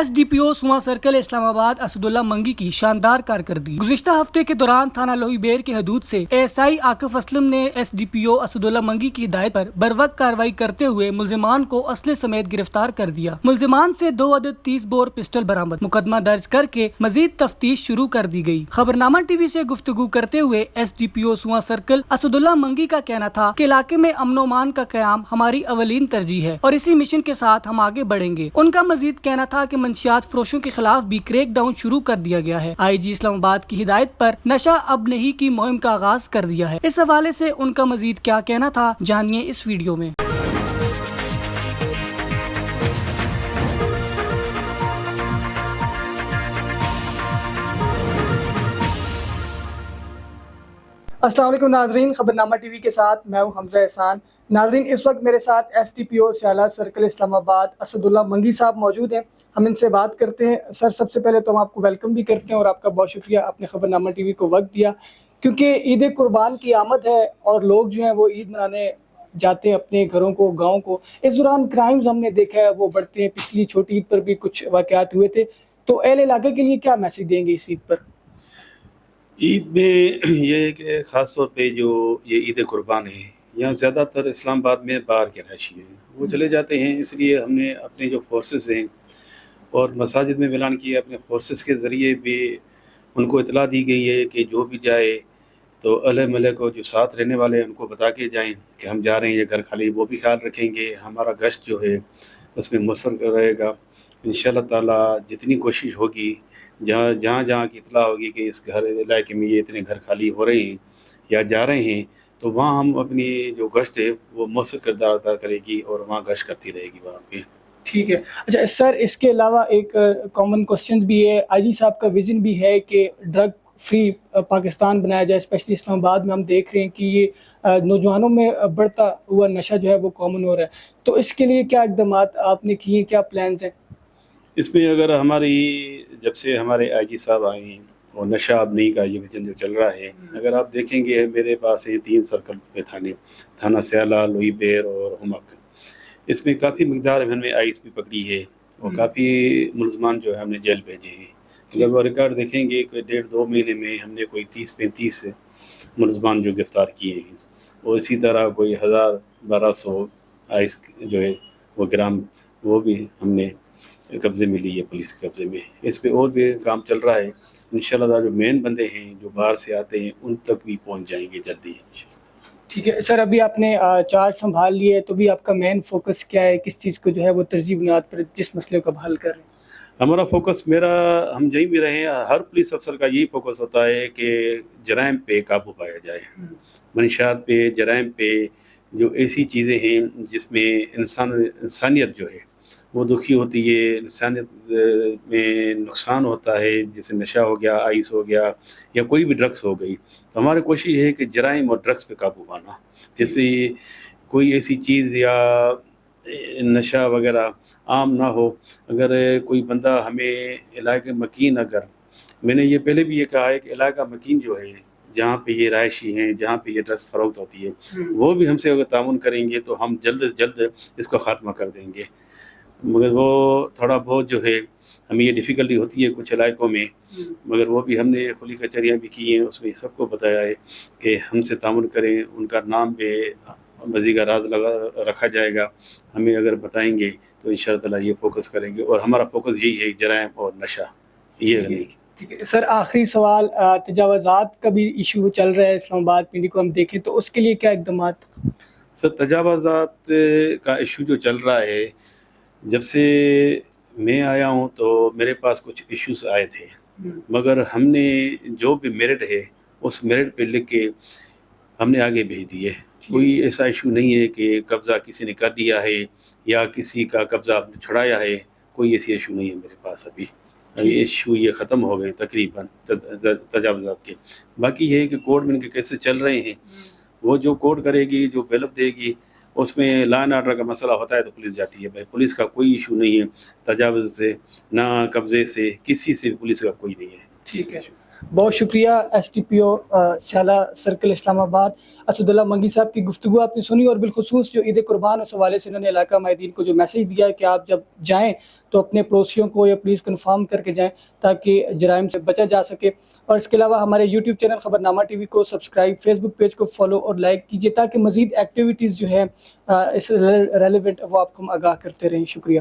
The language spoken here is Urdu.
ایس ڈی پی او سواں سرکل اسلام آباد اسداللہ منگی کی شاندار کارکردگی۔ گزشتہ ہفتے کے دوران تھانہ لوئی بیر کی حدود سے A S I Akif Aslam نے ایس ڈی پی او اسداللہ منگی کی ہدایت پر بروقت کارروائی کرتے ہوئے ملزمان کو اسلحے سمیت گرفتار کر دیا۔ ملزمان سے 2 عدد 30 بور پسٹل برآمد، مقدمہ درج کر کے مزید تفتیش شروع کر دی گئی۔ خبرنامہ ٹی وی سے گفتگو کرتے ہوئے ایس ڈی پی او سواں سرکل اسداللہ منگی کا کہنا تھا کہ علاقے میں امن و امان کا قیام ہماری اولین ترجیح ہے اور اسی مشن کے ساتھ ہم آگے بڑھیں گے۔ ان کا مزید کہنا تھا کہ منشیات فروشوں کے خلاف بھی کریک ڈاؤن شروع کر دیا گیا ہے۔ آئی جی اسلام آباد کی ہدایت پر نشہ اب نہیں کی مہم کا آغاز کر دیا ہے۔ اس حوالے سے ان کا مزید کیا کہنا تھا، جانیے اس ویڈیو میں۔ السلام علیکم ناظرین، خبرنامہ ٹی وی کے ساتھ میں ہوں حمزہ احسان۔ ناظرین، اس وقت میرے ساتھ ایس ڈی پی او سیالہ سرکل اسلام آباد اسداللہ منگی صاحب موجود ہیں۔ ہم ان سے بات کرتے ہیں۔ سر، سب سے پہلے تو ہم آپ کو ویلکم بھی کرتے ہیں اور آپ کا بہت شکریہ، آپ نے خبرنامہ ٹی وی کو وقت دیا، کیونکہ عید قربان کی آمد ہے اور لوگ جو ہیں وہ عید منانے جاتے ہیں اپنے گھروں کو، گاؤں کو۔ اس دوران کرائمز ہم نے دیکھا ہے وہ بڑھتے ہیں۔ پچھلی چھوٹی عید پر بھی کچھ واقعات ہوئے تھے، تو اہل علاقے کے لیے کیا میسج دیں گے اس عید پر؟ عید میں یہ ہے کہ خاص طور پہ جو یہ عید قربان ہے، یہاں زیادہ تر اسلام آباد میں باہر کے رہائشی ہیں، وہ چلے جاتے ہیں۔ اس لیے ہم نے اپنے جو فورسز ہیں اور مساجد میں اعلان کیا، اپنے فورسز کے ذریعے بھی ان کو اطلاع دی گئی ہے کہ جو بھی جائے تو اہل محلے کو جو ساتھ رہنے والے ہیں ان کو بتا کے جائیں کہ ہم جا رہے ہیں، یہ گھر خالی، وہ بھی خیال رکھیں گے۔ ہمارا گشت جو ہے اس میں مؤثر رہے گا انشاءاللہ تعالیٰ۔ جتنی کوشش ہوگی، جہاں کی اطلاع ہوگی کہ اس گھر علاقے میں یہ اتنے گھر خالی ہو رہے ہیں یا جا رہے ہیں، تو وہاں ہم اپنی جو گشت ہے وہ مؤثر کردار ادا کرے گی اور وہاں گشت کرتی رہے گی وہاں پہ۔ ٹھیک ہے۔ اچھا سر، اس کے علاوہ ایک کامن کوسچن بھی ہے، آئی جی صاحب کا ویژن بھی ہے کہ ڈرگ فری پاکستان بنایا جائے، اسپیشلی اسلام آباد میں ہم دیکھ رہے ہیں کہ یہ نوجوانوں میں بڑھتا ہوا نشہ جو ہے وہ کامن ہو رہا ہے، تو اس کے لیے کیا اقدامات آپ نے کیے، کیا پلانز ہیں؟ اس میں اگر جب سے ہمارے آئی جی صاحب آئے ہیں اور نشہ آبنی کا یہ ویژن جو چل رہا ہے، اگر آپ دیکھیں گے میرے پاس ہیں 3 سرکل پہ تھانہ سیالہ، لوئی بیر اور ہمک۔ اس میں کافی مقدار ہم نے آئس بھی پکڑی ہے اور کافی ملزمان جو ہے ہم نے جیل بھیجے ہیں۔ اگر وہ ریکارڈ دیکھیں گے کہ 1.5-2 مہینے میں ہم نے کوئی 30-35 ملزمان جو گرفتار کیے ہیں، اور اسی طرح کوئی 1000-1200 آئس جو ہے وہ گرام وہ بھی ہم نے قبضے میں لی ہے، پولیس کے قبضے میں۔ اس پہ اور بھی کام چل رہا ہے انشاءاللہ۔ جو مین بندے ہیں جو باہر سے آتے ہیں ان تک بھی پہنچ جائیں گے جلدی۔ ٹھیک ہے سر، ابھی آپ نے چارج سنبھال لیے، تو بھی آپ کا مین فوکس کیا ہے، کس چیز کو جو ہے وہ ترجیح بنیاد پر جس مسئلے کو حل کر رہے ہیں؟ ہمارا فوکس ہم جہیں بھی رہے ہیں، ہر پولیس افسر کا یہی فوکس ہوتا ہے کہ جرائم پہ قابو پایا جائے، منشیات پہ، جرائم پہ، جو ایسی چیزیں ہیں جس میں انسانیت جو ہے وہ دکھی ہوتی ہے، انسانیت میں نقصان ہوتا ہے، جیسے نشہ ہو گیا، آئس ہو گیا یا کوئی بھی ڈرگس ہو گئی، تو ہماری کوشش ہے کہ جرائم اور ڈرگس پہ قابو پانا۔ جیسے کوئی ایسی چیز یا نشہ وغیرہ عام نہ ہو۔ اگر کوئی بندہ ہمیں علاقہ مکین، اگر میں نے یہ پہلے بھی یہ کہا ہے کہ علاقہ مکین جو ہے جہاں پہ یہ رہائشی ہیں، جہاں پہ یہ ڈرگس فروخت ہوتی ہے، وہ بھی ہم سے اگر تعاون کریں گے تو ہم جلد سے جلد اس کو خاتمہ کر دیں گے۔ مگر وہ تھوڑا بہت جو ہے ہمیں یہ ڈیفیکلٹی ہوتی ہے کچھ علاقوں میں، مگر وہ بھی ہم نے کھلی کچہریاں بھی کی ہیں، اس میں سب کو بتایا ہے کہ ہم سے تعاون کریں۔ ان کا نام پہ بزی کا راز رکھا جائے گا، ہمیں اگر بتائیں گے تو انشاءاللہ تعالیٰ یہ فوکس کریں گے، اور ہمارا فوکس یہی ہے جرائم اور نشہ یہ نہیں۔ ٹھیک ہے سر، آخری سوال، تجاوزات کا بھی ایشو چل رہا ہے اسلام آباد پنڈی کو ہم دیکھیں تو اس کے لیے کیا اقدامات؟ سر، تجاوزات کا ایشو جو چل رہا ہے، جب سے میں آیا ہوں تو میرے پاس کچھ ایشوز آئے تھے، مگر ہم نے جو بھی میرٹ ہے اس میرٹ پہ لکھ کے ہم نے آگے بھیج دیے۔ کوئی ایسا ایشو نہیں ہے کہ قبضہ کسی نے کر دیا ہے یا کسی کا قبضہ چھڑایا ہے، کوئی ایسی ایشو نہیں ہے میرے پاس۔ ابھی ایشو یہ ختم ہو گئے تقریباً تجاوزات کے۔ باقی یہ ہے کہ کورٹ میں ان کے کیسے چل رہے ہیں، وہ جو کورٹ کرے گی، جو بیلپ دے گی، اس میں لا اینڈ آرڈر کا مسئلہ ہوتا ہے تو پولیس جاتی ہے۔ بھائی، پولیس کا کوئی ایشو نہیں ہے تجاوز سے، نہ قبضے سے، کسی سے پولیس کا کوئی نہیں ہے۔ ٹھیک ہے بہت شکریہ ایس ٹی پی او سیالہ سرکل اسلام آباد اسد اللہ منگی صاحب کی گفتگو آپ نے سنی، اور بالخصوص جو عید قربان اس حوالے سے انہوں نے علاقہ مہدین کو جو میسیج دیا ہے کہ آپ جب جائیں تو اپنے پڑوسیوں کو یا پولیس کو انفارم کر کے جائیں تاکہ جرائم سے بچا جا سکے. اور اس کے علاوہ ہمارے یوٹیوب چینل خبرنامہ ٹی وی کو سبسکرائب، فیس بک پیج کو فالو اور لائک کیجیے تاکہ مزید ایکٹیویٹیز جو ہے اس ریلیونٹ وہ آپ کو ہم آگاہ کرتے رہیں. شکریہ.